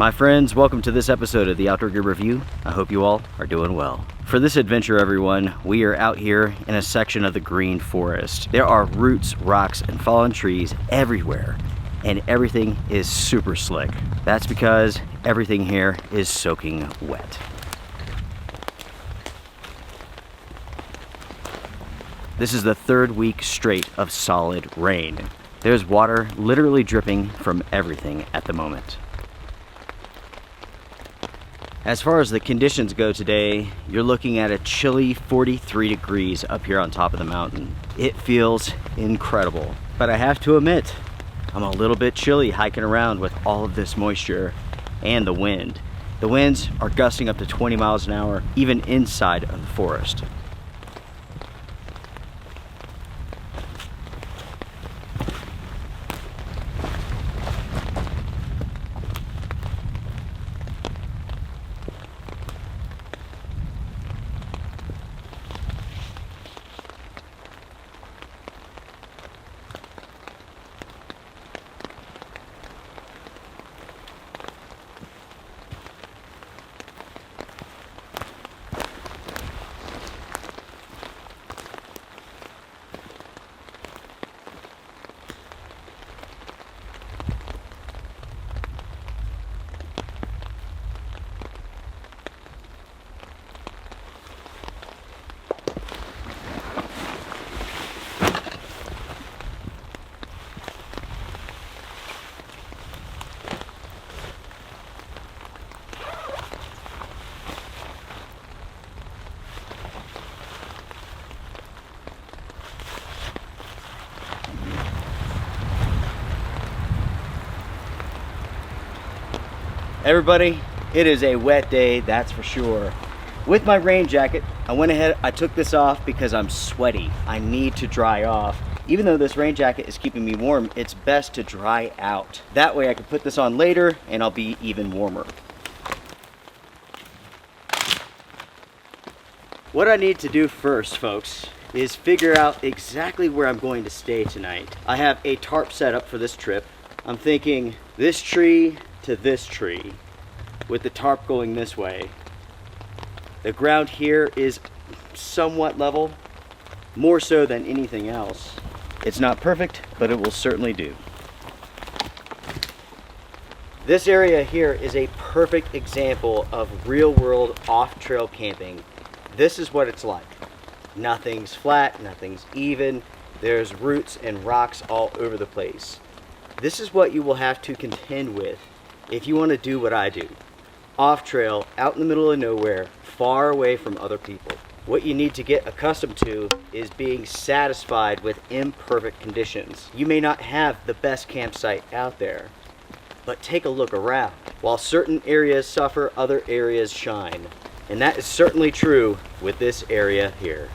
My friends, welcome to this episode of the Outdoor Gear Review. I hope you all are doing well. For this adventure, everyone, we are out here in a section of the green forest. There are roots, rocks, and fallen trees everywhere, and everything is super slick. That's because everything here is soaking wet. This is the third week straight of solid rain. There's water literally dripping from everything at the moment. As far as the conditions go today, you're looking at a chilly 43 degrees up here on top of the mountain. It feels incredible, but I have to admit, I'm a little bit chilly hiking around with all of this moisture and the wind. The winds are gusting up to 20 miles an hour, even inside of the forest. Everybody, it is a wet day, that's for sure. With my rain jacket, I went ahead, I took this off because I'm sweaty. I need to dry off. Even though this rain jacket is keeping me warm, it's best to dry out. That way I can put this on later and I'll be even warmer. What I need to do first, folks, is figure out exactly where I'm going to stay tonight. I have a tarp set up for this trip. I'm thinking this tree to this tree, with the tarp going this way. The ground here is somewhat level, more so than anything else. It's not perfect, but it will certainly do. This area here is a perfect example of real-world off-trail camping. This is what it's like. Nothing's flat, nothing's even. There's roots and rocks all over the place. This is what you will have to contend with if you want to do what I do. Off trail, out in the middle of nowhere, far away from other people. What you need to get accustomed to is being satisfied with imperfect conditions. You may not have the best campsite out there, but take a look around. While certain areas suffer, other areas shine. And that is certainly true with this area here.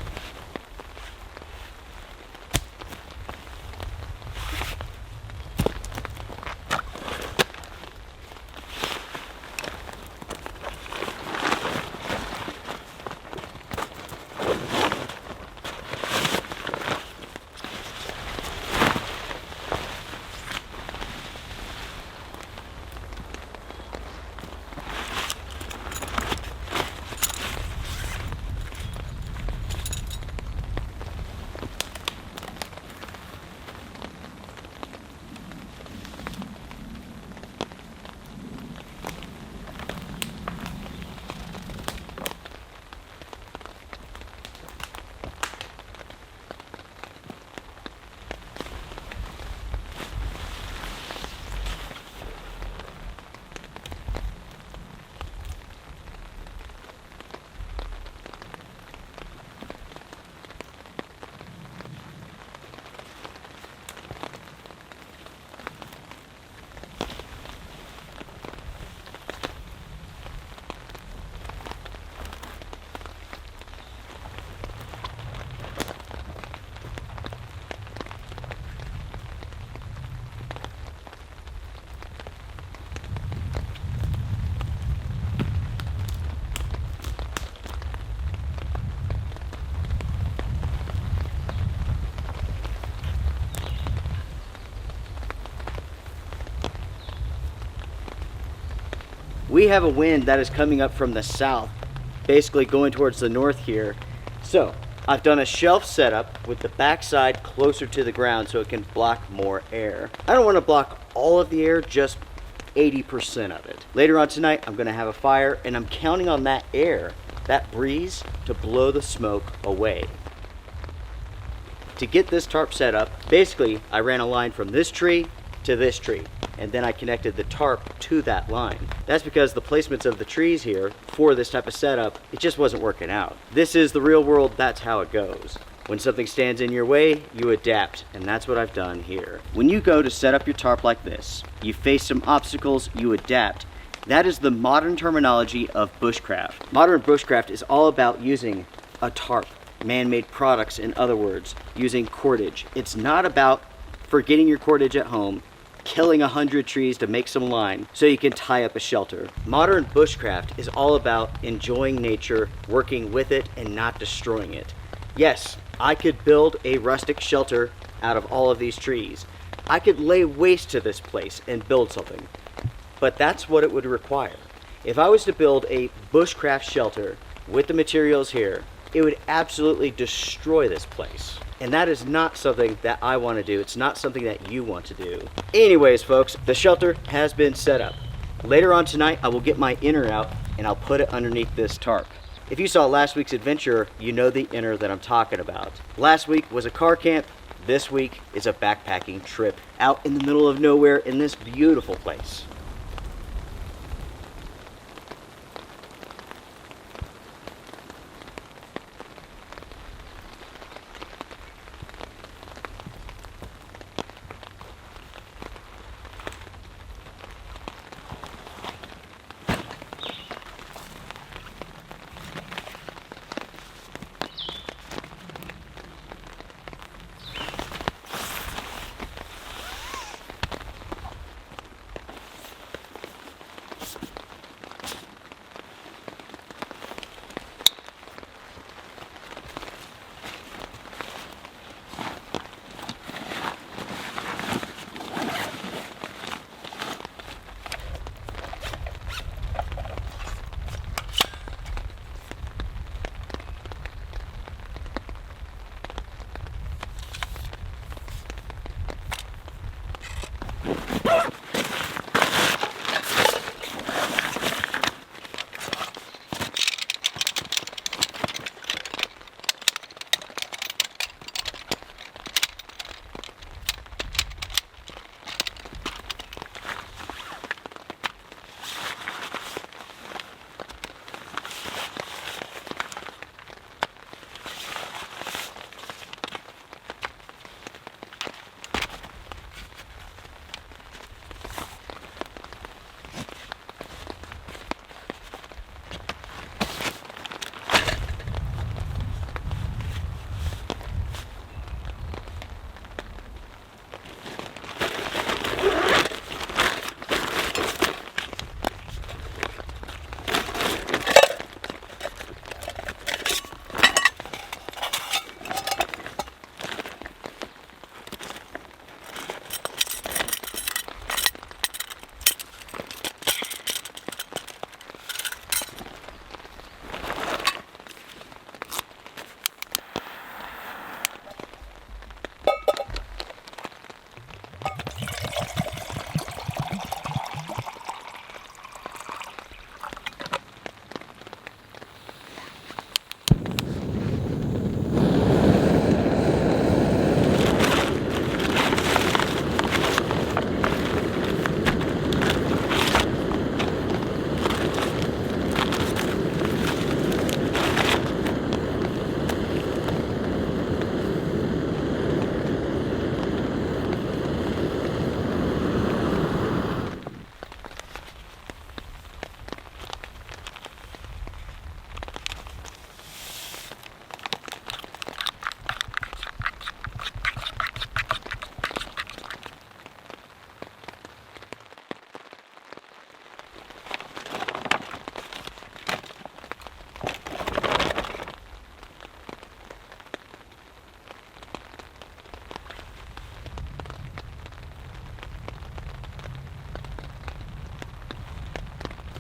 we have a wind that is coming up from the south, basically going towards the north here. So I've done a shelf setup with the backside closer to the ground so it can block more air. I don't want to block all of the air, just 80% of it. Later on tonight, I'm gonna have a fire, and I'm counting on that air, that breeze, to blow the smoke away. To get this tarp set up, basically I ran a line from this tree to this tree, and then I connected the tarp to that line. That's because the placements of the trees here for this type of setup, it just wasn't working out. This is the real world, that's how it goes. When something stands in your way, you adapt, and that's what I've done here. When you go to set up your tarp like this, you face some obstacles, you adapt. That is the modern terminology of bushcraft. Modern bushcraft is all about using a tarp, man-made products, in other words, using cordage. It's not about forgetting your cordage at home, killing 100 trees to make some line so you can tie up a shelter. Modern bushcraft is all about enjoying nature, working with it, and not destroying it. Yes, I could build a rustic shelter out of all of these trees. I could lay waste to this place and build something, but that's what it would require. If I was to build a bushcraft shelter with the materials here, it would absolutely destroy this place. And that is not something that I want to do. It's not something that you want to do. Anyways, folks, the shelter has been set up. Later on tonight, I will get my inner out and I'll put it underneath this tarp. If you saw last week's adventure, you know the inner that I'm talking about. Last week was a car camp. This week is a backpacking trip out in the middle of nowhere in this beautiful place.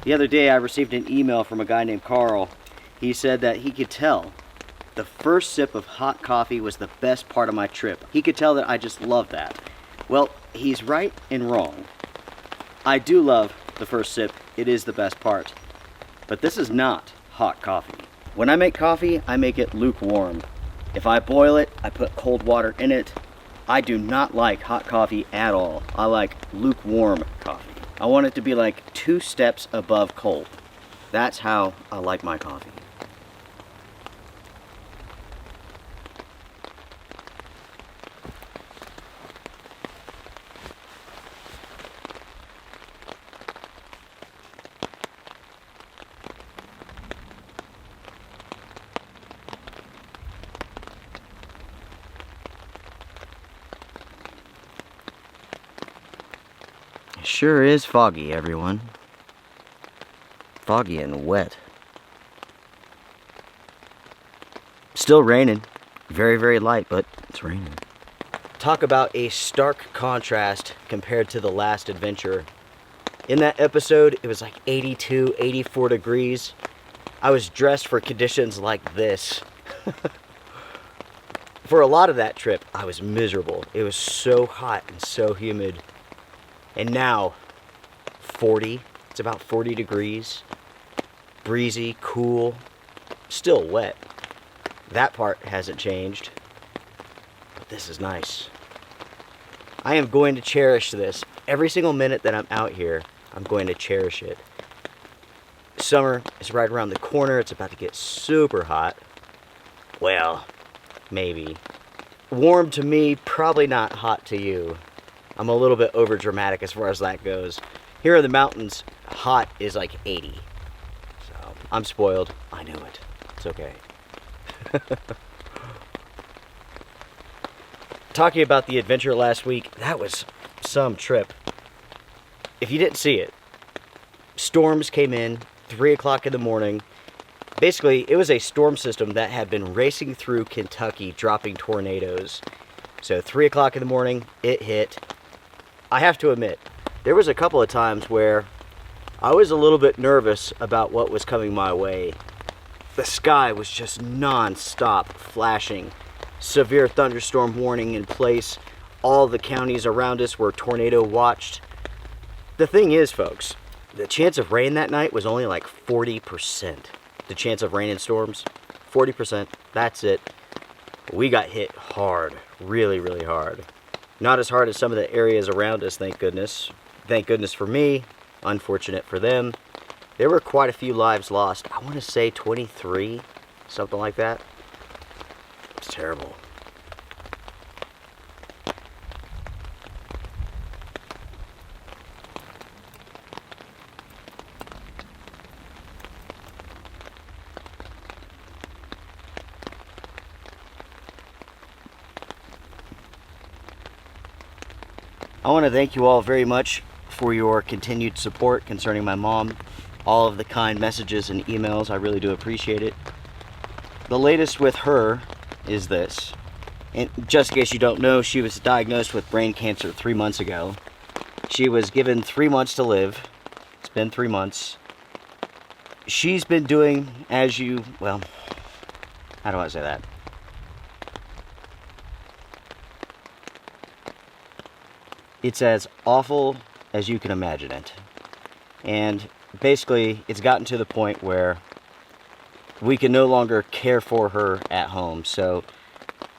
The other day I received an email from a guy named Carl. He said that he could tell the first sip of hot coffee was the best part of my trip. He could tell that I just loved that. Well, he's right and wrong. I do love the first sip. It is the best part. But this is not hot coffee. When I make coffee, I make it lukewarm. If I boil it, I put cold water in it. I do not like hot coffee at all. I like lukewarm coffee. I want it to be like 2 steps above cold. That's how I like my coffee. Sure is foggy, everyone. Foggy and wet. Still raining. Very, very light, but it's raining. Talk about a stark contrast compared to the last adventure. In that episode, it was like 82, 84 degrees. I was dressed for conditions like this. For a lot of that trip, I was miserable. It was so hot and so humid. And now, 40, it's about 40 degrees, breezy, cool, still wet. That part hasn't changed, but this is nice. I am going to cherish this. Every single minute that I'm out here, I'm going to cherish it. Summer is right around the corner. It's about to get super hot. Well, maybe. Warm to me, probably not hot to you. I'm a little bit over dramatic as far as that goes. Here in the mountains, hot is like 80. So I'm spoiled. I know it. It's okay. Talking about the adventure last week, that was some trip. If you didn't see it, storms came in 3 o'clock in the morning. Basically, it was a storm system that had been racing through Kentucky, dropping tornadoes. So 3 o'clock in the morning, it hit. I have to admit, there was a couple of times where I was a little bit nervous about what was coming my way. The sky was just non-stop flashing. Severe thunderstorm warning in place. All the counties around us were tornado watched. The thing is, folks, the chance of rain that night was only like 40%. The chance of rain and storms, 40%, that's it. We got hit hard, really, really hard. Not as hard as some of the areas around us, thank goodness. Thank goodness for me, unfortunate for them. There were quite a few lives lost. I want to say 23, something like that. It's terrible. I want to thank you all very much for your continued support concerning my mom. All of the kind messages and emails, I really do appreciate it. The latest with her is this. And just in case you don't know, she was diagnosed with brain cancer 3 months ago. She was given 3 months to live. It's been 3 months. She's been doing well, how do I say that? It's as awful as you can imagine it. And basically, it's gotten to the point where we can no longer care for her at home. So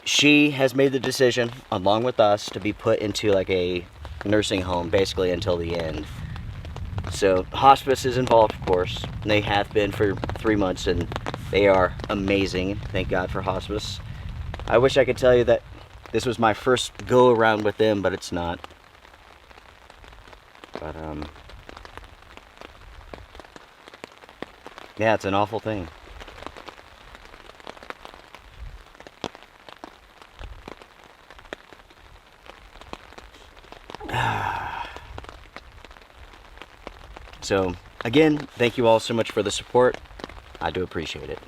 she has made the decision, along with us, to be put into like a nursing home, basically until the end. So hospice is involved, of course. And they have been for 3 months, and they are amazing. Thank God for hospice. I wish I could tell you that this was my first go around with them, but it's not. But yeah, it's an awful thing. So, again, thank you all so much for the support. I do appreciate it.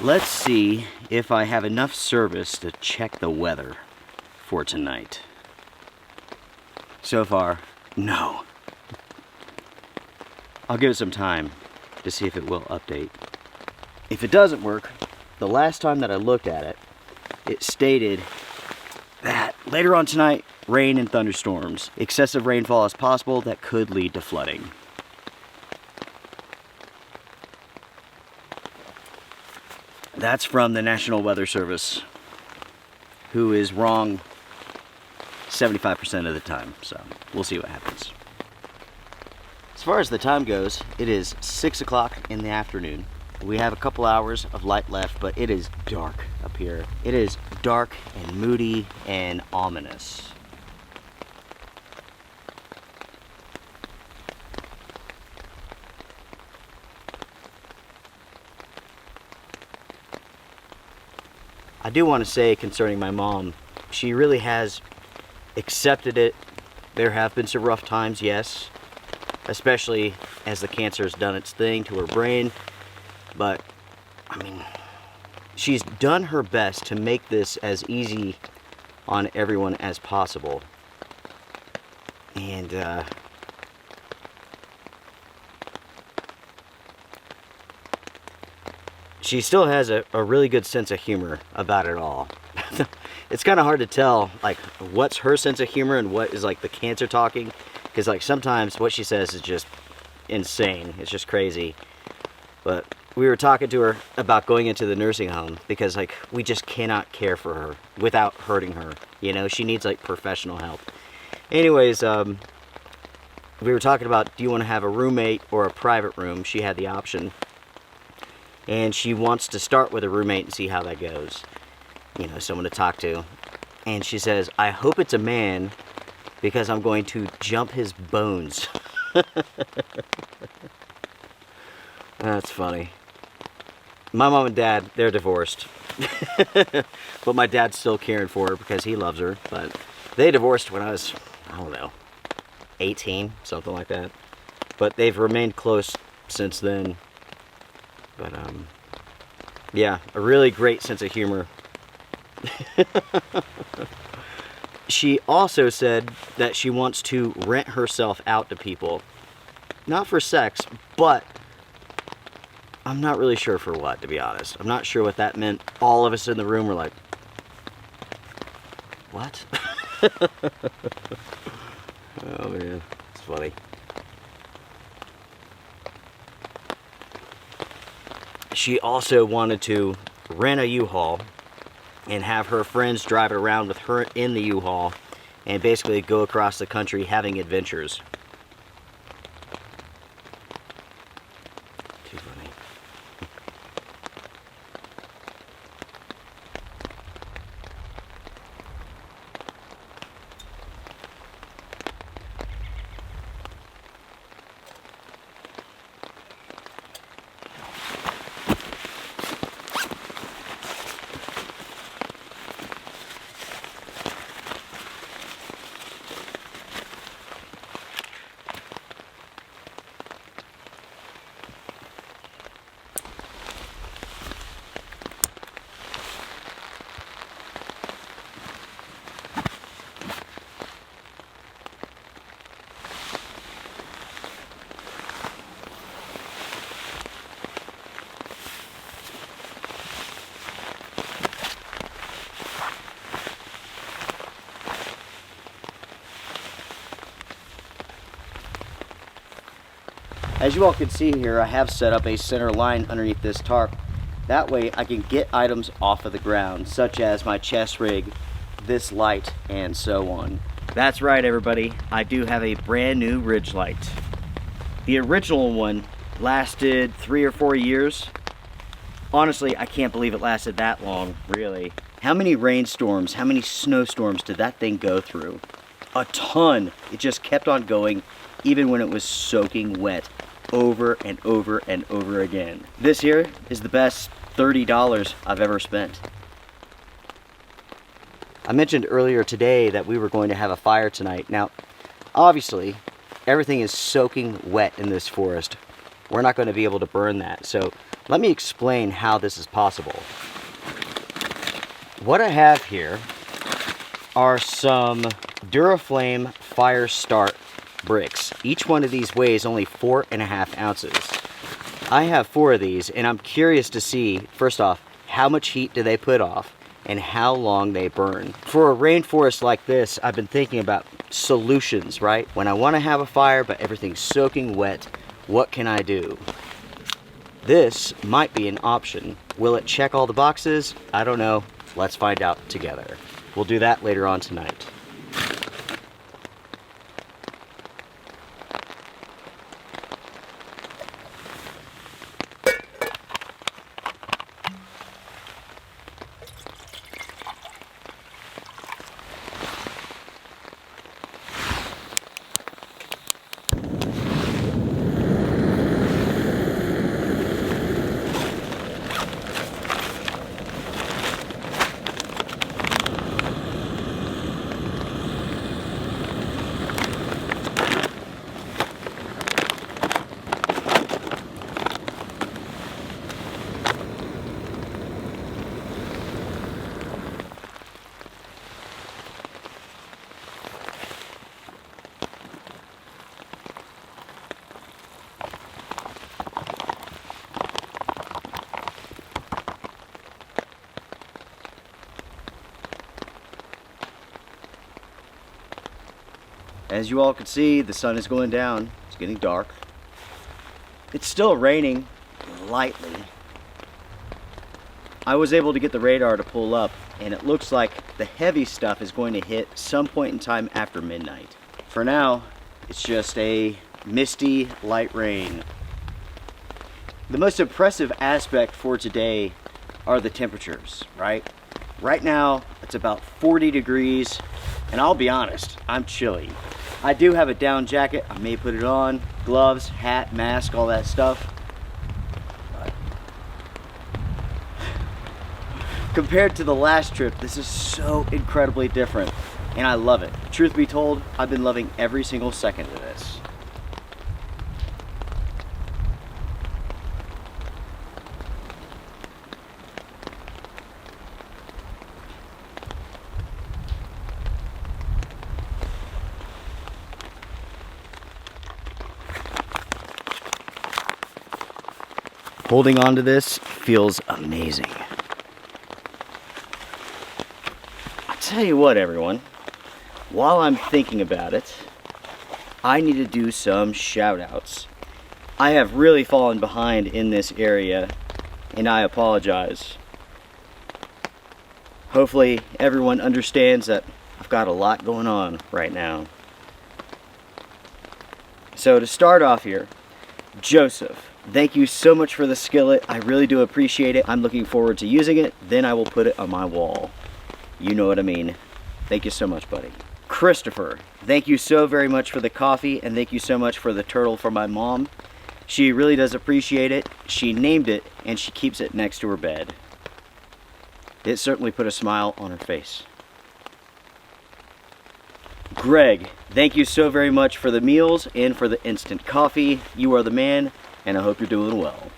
Let's see if I have enough service to check the weather for tonight. So far, no. I'll give it some time to see if it will update. If it doesn't work, the last time that I looked at it, it stated that later on tonight, rain and thunderstorms. Excessive rainfall is possible that could lead to flooding. That's from the National Weather Service, who is wrong 75% of the time, so we'll see what happens. As far as the time goes, it is 6 o'clock in the afternoon. We have a couple hours of light left, but it is dark up here. It is dark and moody and ominous. I do want to say concerning my mom, she really has accepted it. There have been some rough times, yes, especially as the cancer has done its thing to her brain. But, I mean, she's done her best to make this as easy on everyone as possible. And, she still has a really good sense of humor about it all. It's kind of hard to tell, like, what's her sense of humor and what is, like, the cancer talking. Because, like, sometimes what she says is just insane. It's just crazy. But we were talking to her about going into the nursing home because, like, we just cannot care for her without hurting her. You know, she needs, like, professional help. Anyways, we were talking about, do you want to have a roommate or a private room? She had the option. And she wants to start with a roommate and see how that goes. You know, someone to talk to. And she says, I hope it's a man because I'm going to jump his bones. That's funny. My mom and dad, they're divorced. But my dad's still caring for her because he loves her. But they divorced when I was, I don't know, 18, something like that. But they've remained close since then. But, yeah, a really great sense of humor. She also said that she wants to rent herself out to people. Not for sex, but I'm not really sure for what, to be honest. I'm not sure what that meant. All of us in the room were like, what? Oh, man, it's funny. She also wanted to rent a U-Haul and have her friends drive it around with her in the U-Haul and basically go across the country having adventures. Too funny. As you all can see here, I have set up a center line underneath this tarp. That way I can get items off of the ground, such as my chest rig, this light, and so on. That's right, everybody. I do have a brand new ridge light. The original one lasted 3 or 4 years. Honestly, I can't believe it lasted that long, really. How many rainstorms, how many snowstorms did that thing go through? A ton. It just kept on going, even when it was soaking wet, over and over and over again. This here is the best $30 I've ever spent. I mentioned earlier today that we were going to have a fire tonight. Now, obviously, everything is soaking wet in this forest. We're not going to be able to burn that. So Let me explain how this is possible. What I have here are some Duraflame Fire Start bricks. Each one of these weighs only 4.5 ounces. I have 4 of these, and I'm curious to see, first off, how much heat do they put off and how long they burn. For a rainforest like this, I've been thinking about solutions, right? When I want to have a fire but everything's soaking wet, what can I do? This might be an option. Will it check all the boxes? I don't know. Let's find out together. We'll do that later on tonight. As you all can see, the sun is going down. It's getting dark. It's still raining lightly. I was able to get the radar to pull up, and it looks like the heavy stuff is going to hit some point in time after midnight. For now, it's just a misty light rain. The most impressive aspect for today are the temperatures, right? Right now, it's about 40 degrees, and I'll be honest, I'm chilly. I do have a down jacket. I may put it on, gloves, hat, mask, all that stuff. But compared to the last trip, this is so incredibly different, and I love it. Truth be told, I've been loving every single second of this. Holding on to this feels amazing. I tell you what, everyone, while I'm thinking about it, I need to do some shout outs. I have really fallen behind in this area, and I apologize. Hopefully everyone understands that I've got a lot going on right now. So to start off here, Joseph, thank you so much for the skillet. I really do appreciate it. I'm looking forward to using it. Then I will put it on my wall. You know what I mean. Thank you so much, buddy. Christopher, thank you so very much for the coffee, and thank you so much for the turtle for my mom. She really does appreciate it. She named it, and she keeps it next to her bed. It certainly put a smile on her face. Greg, thank you so very much for the meals and for the instant coffee. You are the man, and I hope you're doing well.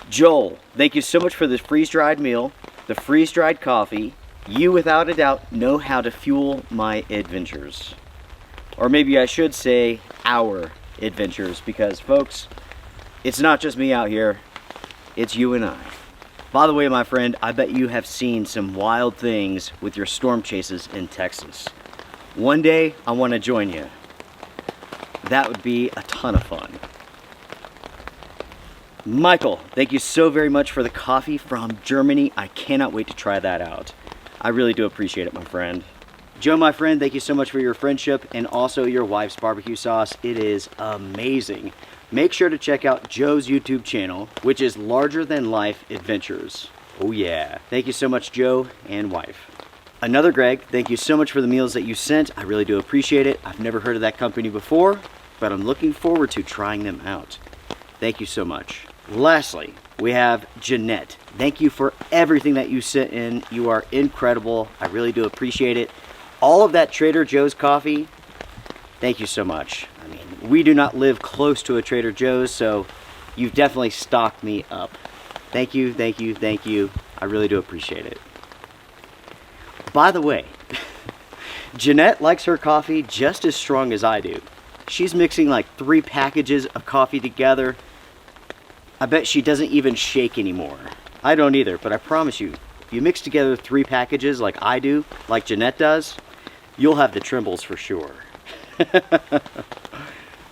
Joel, thank you so much for the freeze-dried meal, the freeze-dried coffee. You, without a doubt, know how to fuel my adventures. Or maybe I should say our adventures, because, folks, it's not just me out here, it's you and I. By the way, my friend, I bet you have seen some wild things with your storm chases in Texas. One day, I want to join you. That would be a ton of fun. Michael, thank you so very much for the coffee from Germany. I cannot wait to try that out. I really do appreciate it, my friend. Joe, my friend, thank you so much for your friendship and also your wife's barbecue sauce. It is amazing. Make sure to check out Joe's YouTube channel, which is Larger Than Life Adventures. Oh yeah. Thank you so much, Joe and wife. Another Greg, thank you so much for the meals that you sent. I really do appreciate it. I've never heard of that company before, but I'm looking forward to trying them out. Thank you so much. Lastly, we have Jeanette. Thank you for everything that you sent in. You are incredible. I really do appreciate it. All of that Trader Joe's coffee, thank you so much. I mean, we do not live close to a Trader Joe's, so You've definitely stocked me up. Thank you, thank you, thank you. I really do appreciate it. By the way, Jeanette likes her coffee just as strong as I do. She's mixing like 3 packages of coffee together. I bet she doesn't even shake anymore. I don't either, but I promise you, if you mix together 3 packages like I do, like Jeanette does, you'll have the trembles for sure.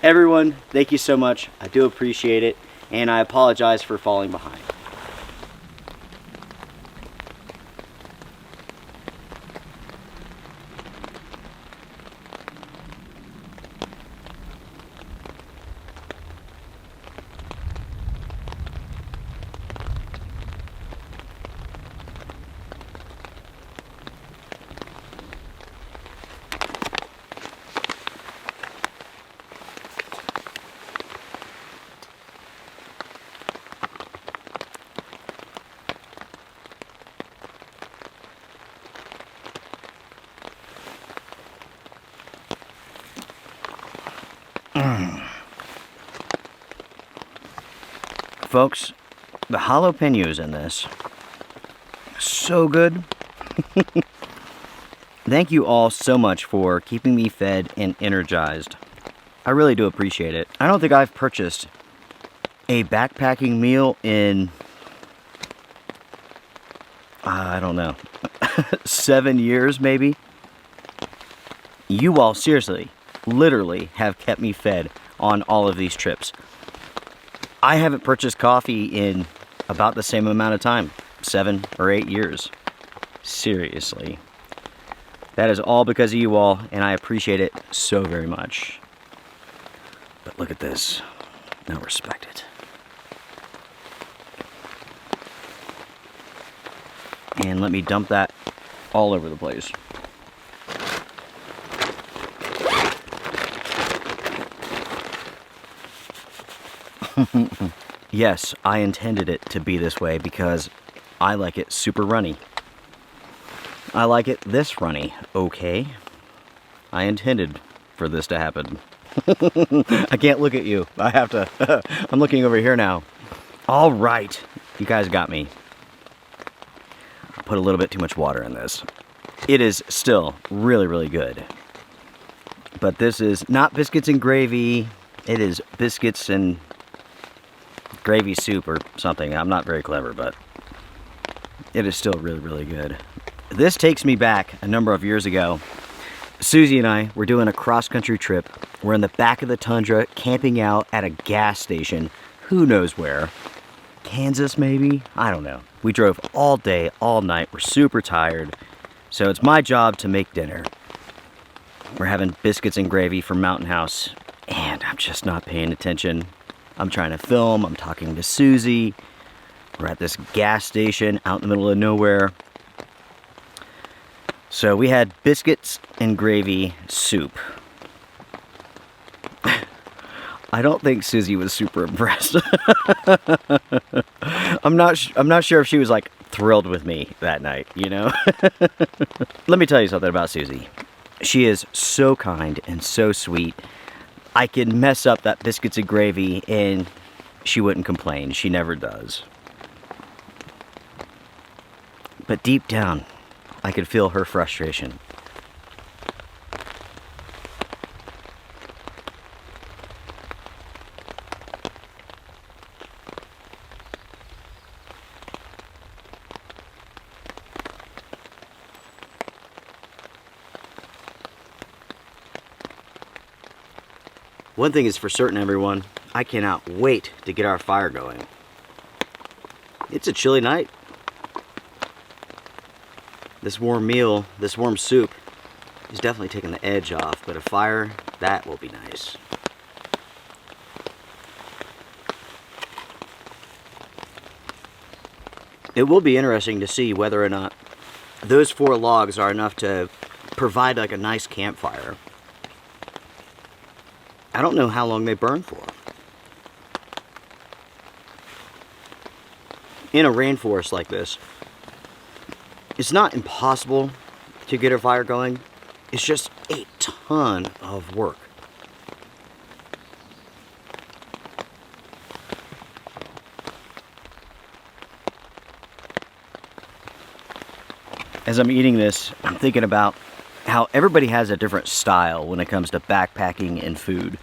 Everyone, thank you so much. I do appreciate it, and I apologize for falling behind. Folks, the jalapenos in this, so good. Thank you all so much for keeping me fed and energized. I really do appreciate it. I don't think I've purchased a backpacking meal in, I don't know, 7 years maybe. You all seriously, literally have kept me fed on all of these trips. I haven't purchased coffee in about the same amount of time, 7 or 8 years. Seriously. That is all because of you all, and I appreciate it so very much. But look at this. Now respect it. And let me dump that all over the place. Yes, I intended it to be this way because I like it super runny. I like it this runny, okay? I intended for this to happen. I can't look at you. I have to. I'm looking over here now. All right, you guys got me. I put a little bit too much water in this. It is still really, really good. But this is not biscuits and gravy. It is biscuits and gravy soup or something. I'm not very clever, but it is still really, really good. This takes me back a number of years ago. Susie and I were doing a cross-country trip. We're in the back of the tundra, camping out at a gas station. Who knows where? Kansas, maybe? I don't know. We drove all day, all night. We're super tired. So it's my job to make dinner. We're having biscuits and gravy from Mountain House, and I'm just not paying attention. I'm trying to film, I'm talking to Susie. We're at this gas station out in the middle of nowhere. So we had biscuits and gravy soup. I don't think Susie was super impressed. I'm not sure if she was like thrilled with me that night, you know? Let me tell you something about Susie. She is so kind and so sweet. I could mess up that biscuits and gravy and she wouldn't complain. She never does. But deep down, I could feel her frustration. One thing is for certain, everyone, I cannot wait to get our fire going. It's a chilly night. This warm meal, this warm soup, is definitely taking the edge off, but a fire, that will be nice. It will be interesting to see whether or not those 4 logs are enough to provide like a nice campfire. I don't know how long they burn for. In a rainforest like this, it's not impossible to get a fire going. It's just a ton of work. As I'm eating this, I'm thinking about how everybody has a different style when it comes to backpacking and food.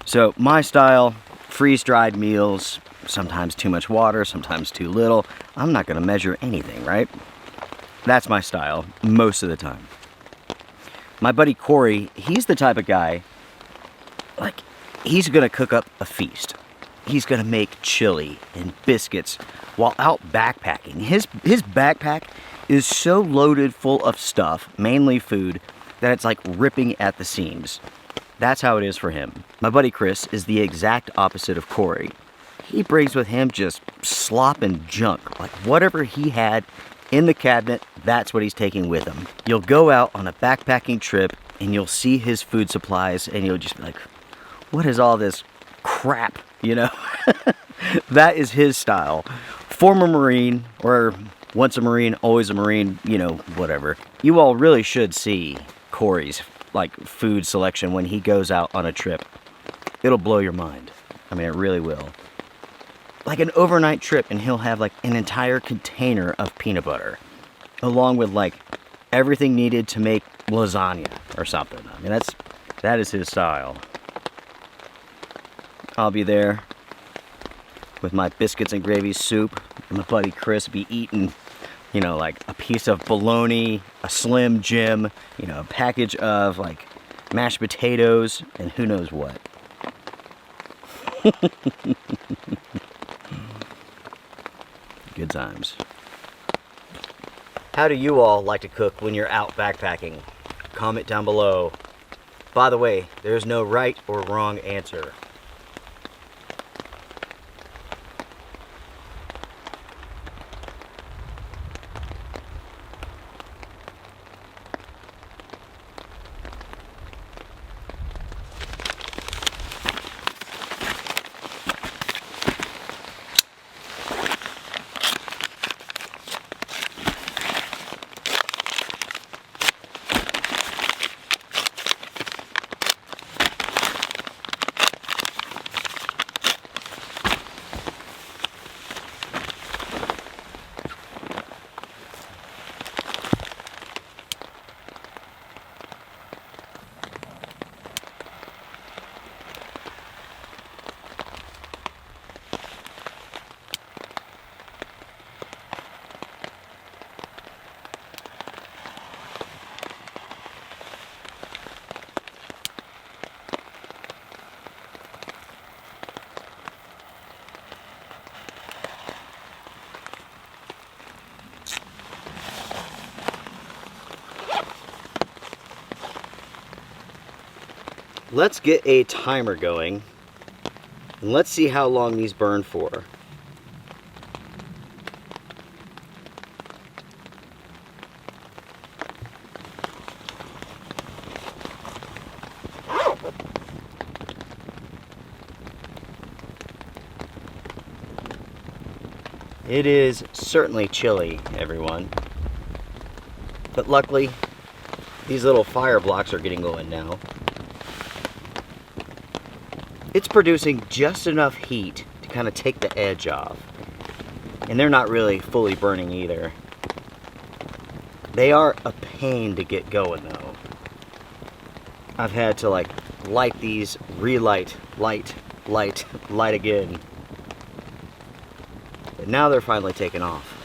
So my style, freeze-dried meals, sometimes too much water, sometimes too little. I'm not gonna measure anything, right? That's my style most of the time. My buddy Corey, he's the type of guy, like, he's gonna cook up a feast. He's gonna make chili and biscuits while out backpacking. His backpack is so loaded full of stuff, mainly food, that it's like ripping at the seams. That's how it is for him. My buddy Chris is the exact opposite of Corey. He brings with him just slop and junk, like whatever he had in the cabinet, that's what he's taking with him. You'll go out on a backpacking trip and you'll see his food supplies and you'll just be like, what is all this crap, you know? That is his style. Former Marine, or once a Marine, always a Marine, you know, whatever. You all really should see Corey's like food selection when he goes out on a trip. It'll blow your mind. I mean, it really will. Like an overnight trip, and he'll have like an entire container of peanut butter, along with like everything needed to make lasagna or something. I mean, that is his style. I'll be there with my biscuits and gravy soup, and my buddy Chris be eating, you know, like a piece of bologna, a Slim Jim, you know, a package of like mashed potatoes, and who knows what. Good times. How do you all like to cook when you're out backpacking? Comment down below. By the way, there's no right or wrong answer. Let's get a timer going, and let's see how long these burn for. It is certainly chilly, everyone, but luckily these little fire blocks are getting going now. It's producing just enough heat to kind of take the edge off. And they're not really fully burning either. They are a pain to get going though. I've had to like light these, relight, light again. But now they're finally taking off.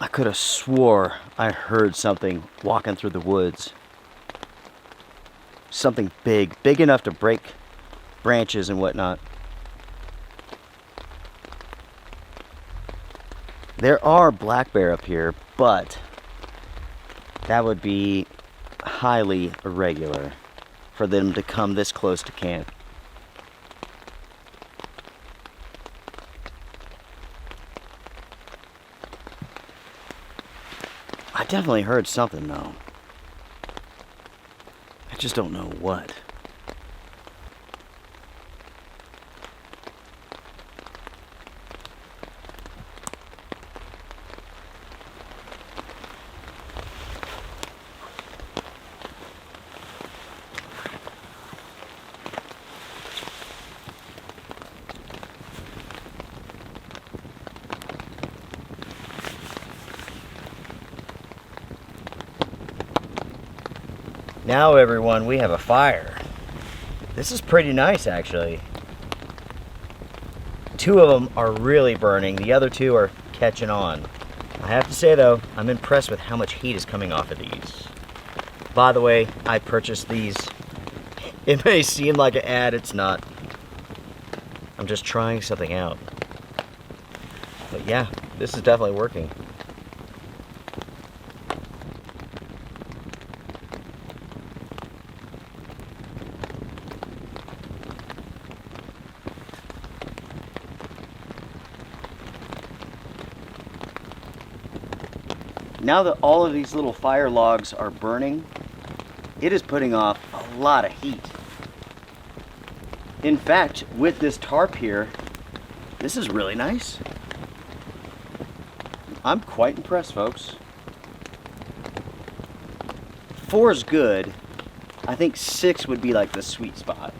I could have swore I heard something walking through the woods. Something big enough to break branches and whatnot. There are black bear up here, but that would be highly irregular for them to come this close to camp. I definitely heard something though. I just don't know what. Now everyone, we have a fire. This is pretty nice actually. 2 of them are really burning, the other 2 are catching on. I have to say though, I'm impressed with how much heat is coming off of these. By the way, I purchased these. It may seem like an ad, it's not. I'm just trying something out. But yeah, this is definitely working. Now that all of these little fire logs are burning, it is putting off a lot of heat. In fact, with this tarp here, this is really nice. I'm quite impressed, folks. 4 is good. I think 6 would be like the sweet spot.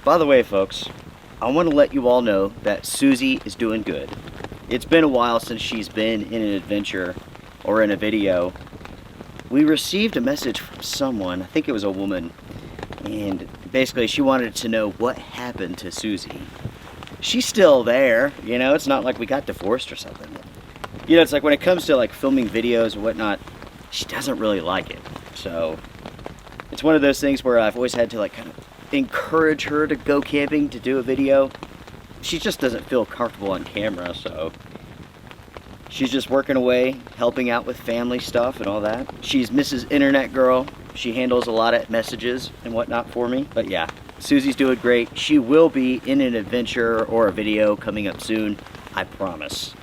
By the way, folks, I want to let you all know that Susie is doing good. It's been a while since she's been in an adventure or in a video. We received a message from someone, I think it was a woman, and basically she wanted to know what happened to Susie. She's still there, you know, it's not like we got divorced or something. You know, it's like when it comes to like filming videos and whatnot, she doesn't really like it. So it's one of those things where I've always had to like kind of encourage her to go camping, to do a video. She just doesn't feel comfortable on camera, so she's just working away, helping out with family stuff and all that. She's Mrs. Internet Girl. She handles a lot of messages and whatnot for me. But yeah, Susie's doing great. She will be in an adventure or a video coming up soon, I promise.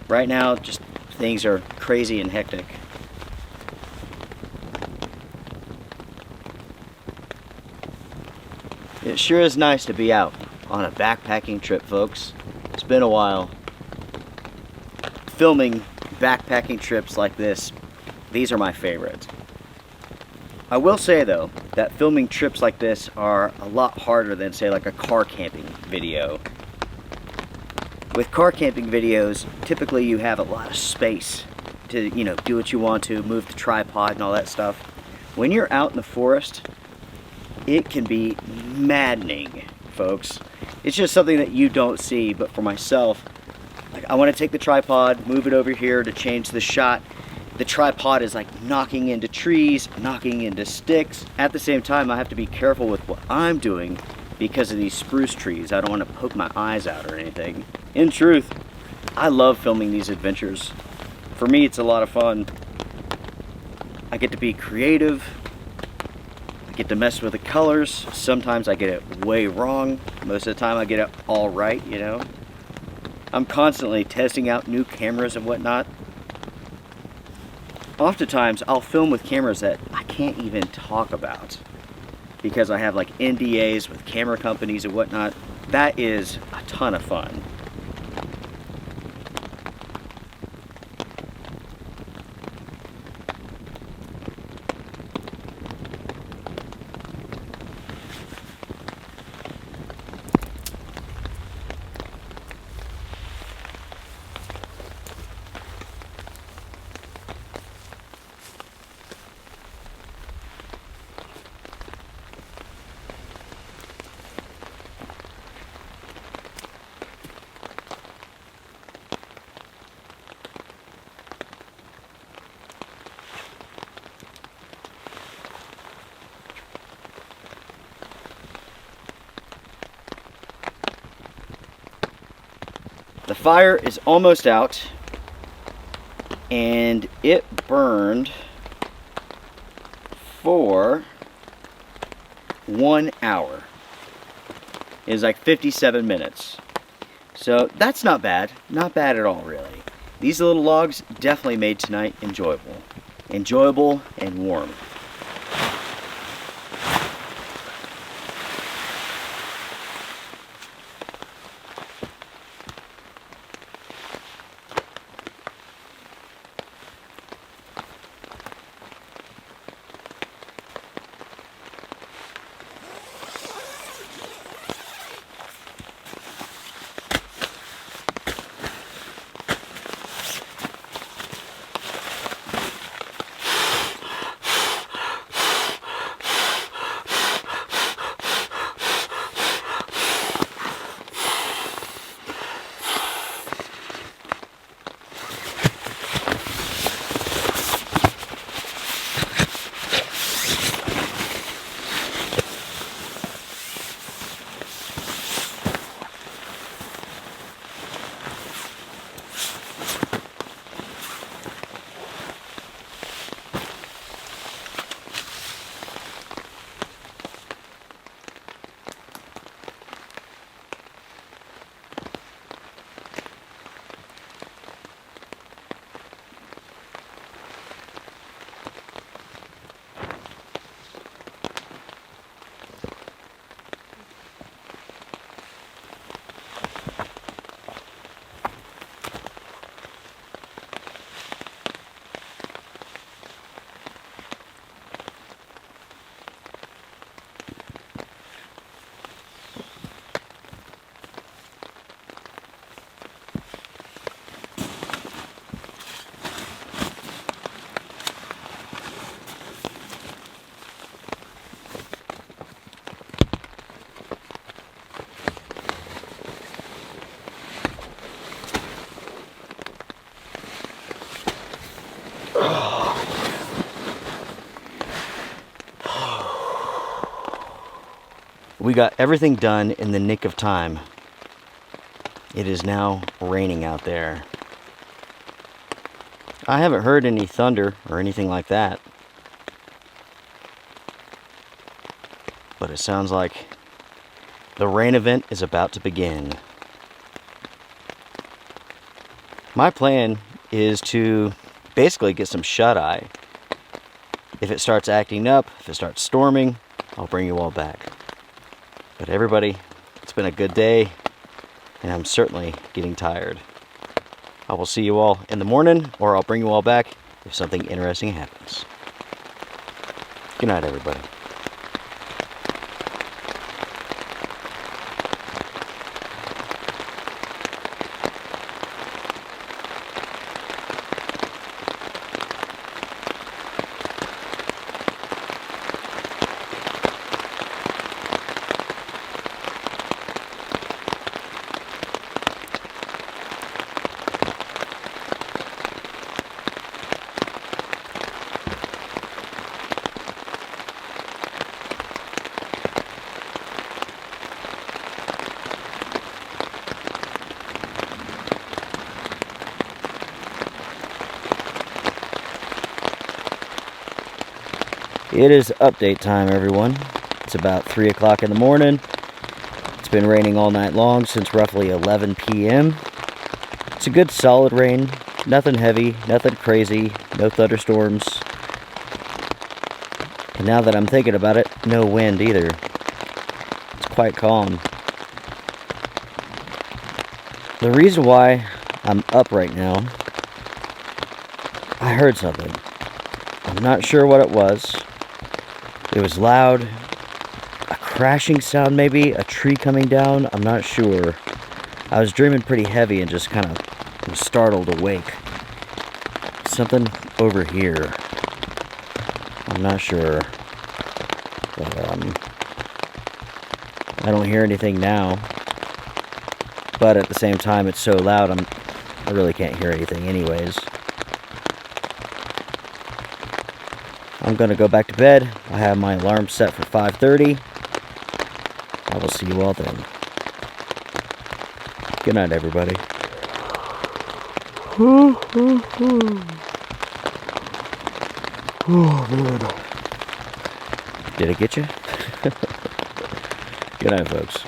Right now, just things are crazy and hectic. It sure is nice to be out on a backpacking trip, folks. It's been a while. Filming backpacking trips like this, these are my favorites. I will say though, that filming trips like this are a lot harder than say like a car camping video. With car camping videos, typically you have a lot of space to, you know, do what you want to, move the tripod and all that stuff. When you're out in the forest, it can be maddening, folks. It's just something that you don't see, but for myself, like I want to take the tripod, move it over here to change the shot. The tripod is like knocking into trees, knocking into sticks. At the same time, I have to be careful with what I'm doing because of these spruce trees. I don't want to poke my eyes out or anything. In truth, I love filming these adventures. For me, it's a lot of fun. I get to be creative. Get to mess with the colors. Sometimes I get it way wrong. Most of the time I get it all right, you know. I'm constantly testing out new cameras and whatnot. Oftentimes I'll film with cameras that I can't even talk about because I have like NDAs with camera companies and whatnot. That is a ton of fun. The fire is almost out, and it burned for 1 hour. It was like 57 minutes. So that's not bad. Not bad at all, really. These little logs definitely made tonight enjoyable. Enjoyable and warm. We got everything done in the nick of time. It is now raining out there. I haven't heard any thunder or anything like that. But it sounds like the rain event is about to begin. My plan is to basically get some shut-eye. If it starts acting up, if it starts storming, I'll bring you all back. But everybody, it's been a good day, and I'm certainly getting tired. I will see you all in the morning, or I'll bring you all back if something interesting happens. Good night, everybody. It is update time, everyone. It's about 3 o'clock in the morning. It's been raining all night long since roughly 11 p.m. It's a good solid rain. Nothing heavy, nothing crazy, no thunderstorms. And now that I'm thinking about it, no wind either. It's quite calm. The reason why I'm up right now, I heard something. I'm not sure what it was. It was loud, a crashing sound maybe, a tree coming down, I'm not sure. I was dreaming pretty heavy and just kind of was startled awake. Something over here. I'm not sure. But, I don't hear anything now. But at the same time, it's so loud, I really can't hear anything anyways. I'm going to go back to bed. I have my alarm set for 5:30. I will see you all then. Good night, everybody. Oh, man. Did it get you? Good night, folks.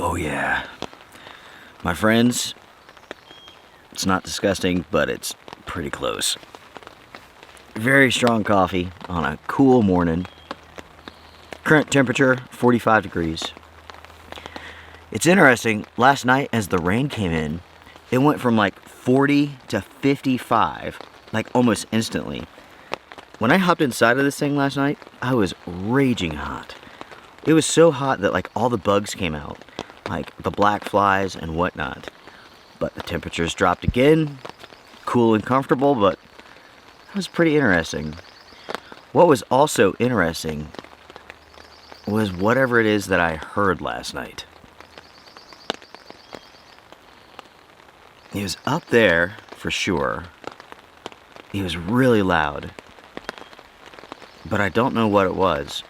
Oh yeah. My friends, it's not disgusting, but it's pretty close. Very strong coffee on a cool morning. Current temperature, 45 degrees. It's interesting, last night as the rain came in, it went from like 40 to 55, like almost instantly. When I hopped inside of this thing last night, I was raging hot. It was so hot that like all the bugs came out, like the black flies and whatnot. But the temperatures dropped again, cool and comfortable, but it was pretty interesting. What was also interesting was whatever it is that I heard last night. It was up there for sure. It was really loud, but I don't know what it was.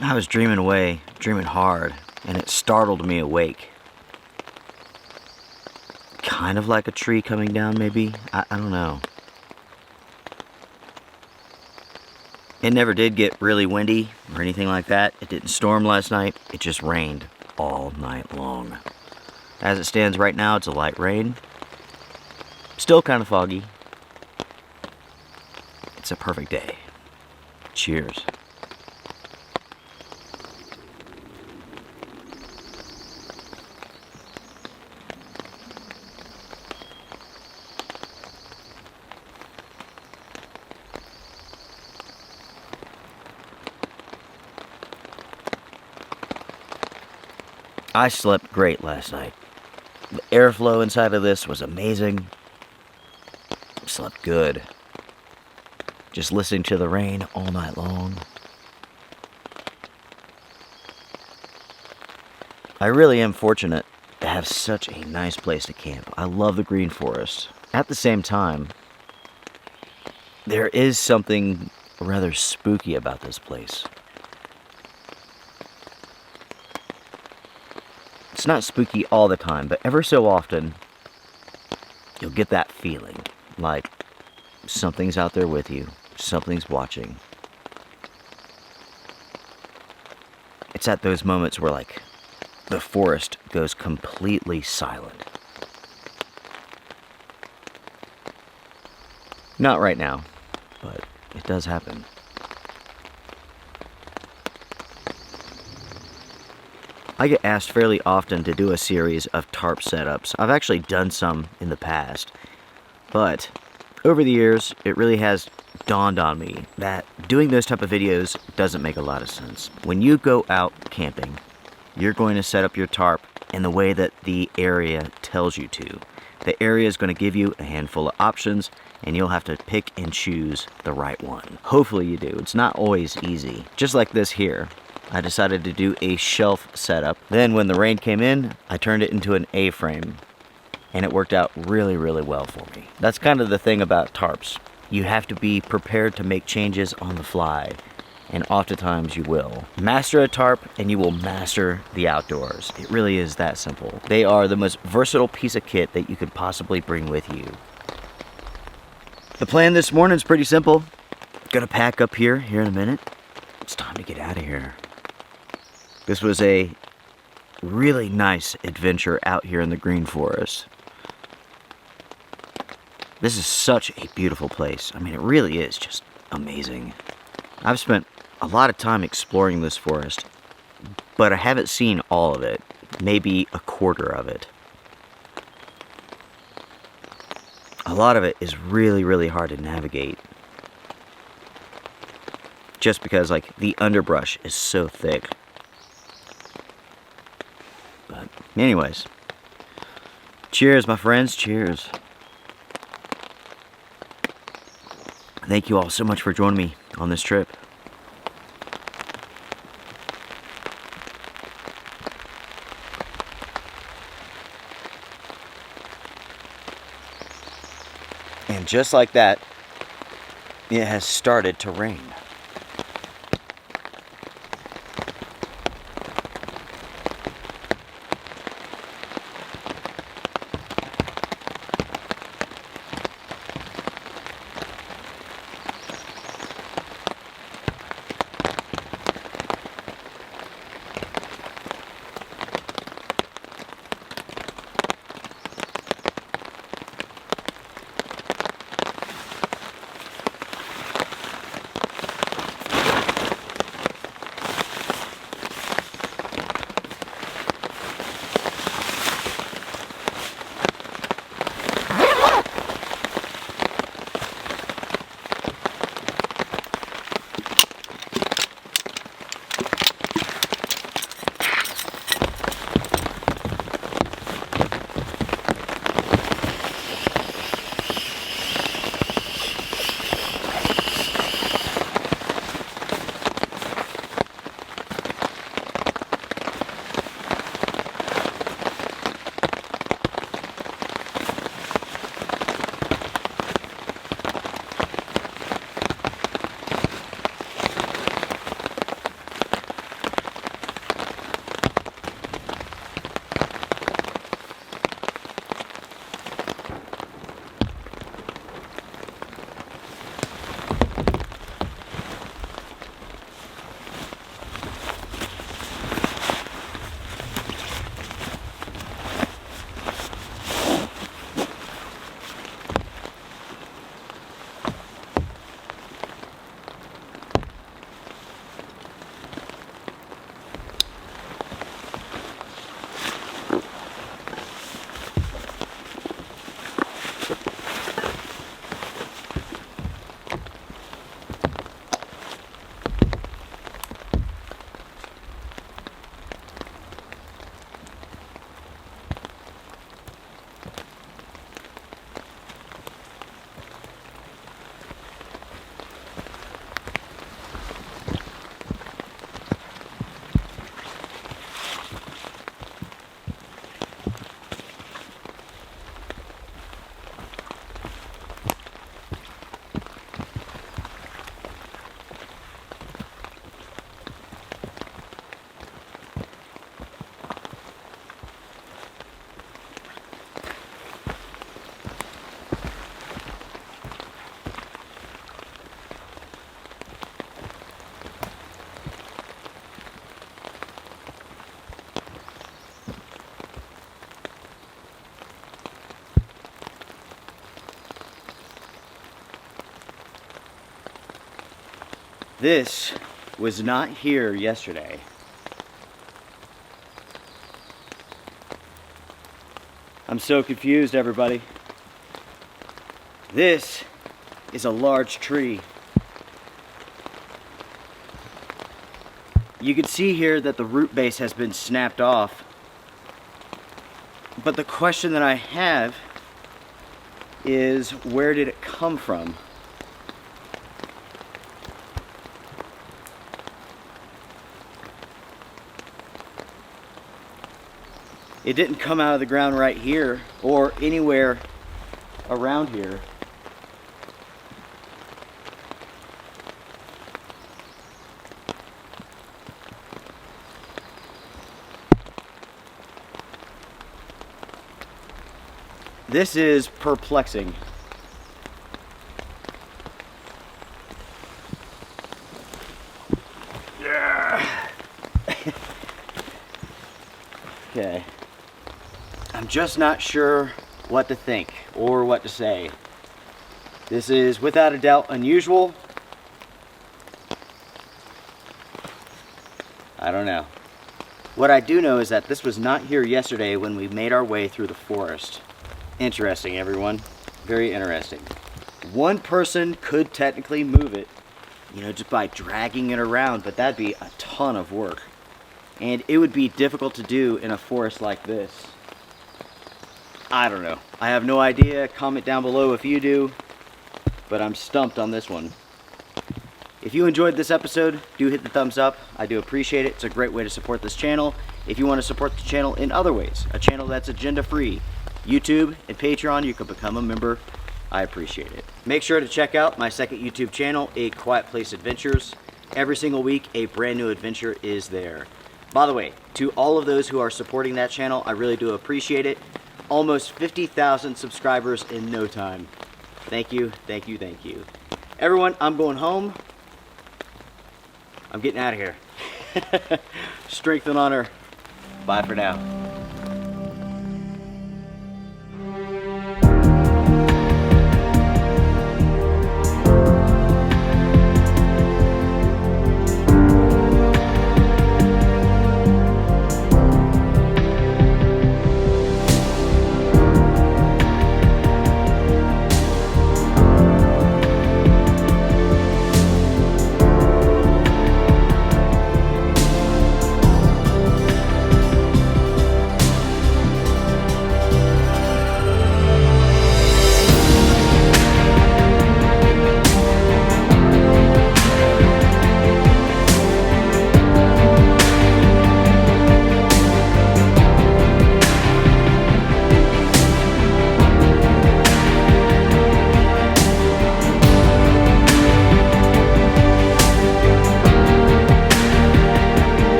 I was dreaming away, dreaming hard, and it startled me awake. Kind of like a tree coming down, maybe? I don't know. It never did get really windy or anything like that. It didn't storm last night. It just rained all night long. As it stands right now, it's a light rain. Still kind of foggy. It's a perfect day. Cheers. I slept great last night. The airflow inside of this was amazing. Slept good. Just listening to the rain all night long. I really am fortunate to have such a nice place to camp. I love the green forest. At the same time, there is something rather spooky about this place. It's not spooky all the time, but ever so often, you'll get that feeling like something's out there with you, something's watching. It's at those moments where, like, the forest goes completely silent. Not right now, but it does happen. I get asked fairly often to do a series of tarp setups. I've actually done some in the past, but over the years, it really has dawned on me that doing those type of videos doesn't make a lot of sense. When you go out camping, you're going to set up your tarp in the way that the area tells you to. The area is going to give you a handful of options, and you'll have to pick and choose the right one. Hopefully you do. It's not always easy. Just like this here. I decided to do a shelf setup. Then when the rain came in, I turned it into an A-frame. And it worked out really, really well for me. That's kind of the thing about tarps. You have to be prepared to make changes on the fly. And oftentimes you will. Master a tarp and you will master the outdoors. It really is that simple. They are the most versatile piece of kit that you could possibly bring with you. The plan this morning is pretty simple. Gonna pack up here in a minute. It's time to get out of here. This was a really nice adventure out here in the green forest. This is such a beautiful place. I mean, it really is just amazing. I've spent a lot of time exploring this forest, but I haven't seen all of it, maybe a quarter of it. A lot of it is really, really hard to navigate. Just because, like, the underbrush is so thick. But anyways, cheers, my friends, cheers. Thank you all so much for joining me on this trip. And just like that, it has started to rain. This was not here yesterday. I'm so confused, everybody. This is a large tree. You can see here that the root base has been snapped off. But the question that I have is, where did it come from? It didn't come out of the ground right here or anywhere around here. This is perplexing. Okay. I'm just not sure what to think or what to say. This is without a doubt unusual. I don't know. What I do know is that this was not here yesterday when we made our way through the forest. Interesting, everyone. Very interesting. One person could technically move it, you know, just by dragging it around, but that'd be a ton of work. And it would be difficult to do in a forest like this. I don't know. I have no idea. Comment down below if you do, but I'm stumped on this one. If you enjoyed this episode, do hit the thumbs up. I do appreciate it. It's a great way to support this channel. If you want to support the channel in other ways, a channel that's agenda-free, YouTube and Patreon, you can become a member. I appreciate it. Make sure to check out my second YouTube channel, A Quiet Place Adventures. Every single week, a brand new adventure is there. By the way, to all of those who are supporting that channel, I really do appreciate it. Almost 50,000 subscribers in no time. Thank you, thank you, thank you. Everyone, I'm going home. I'm getting out of here. Strength and honor. Bye for now.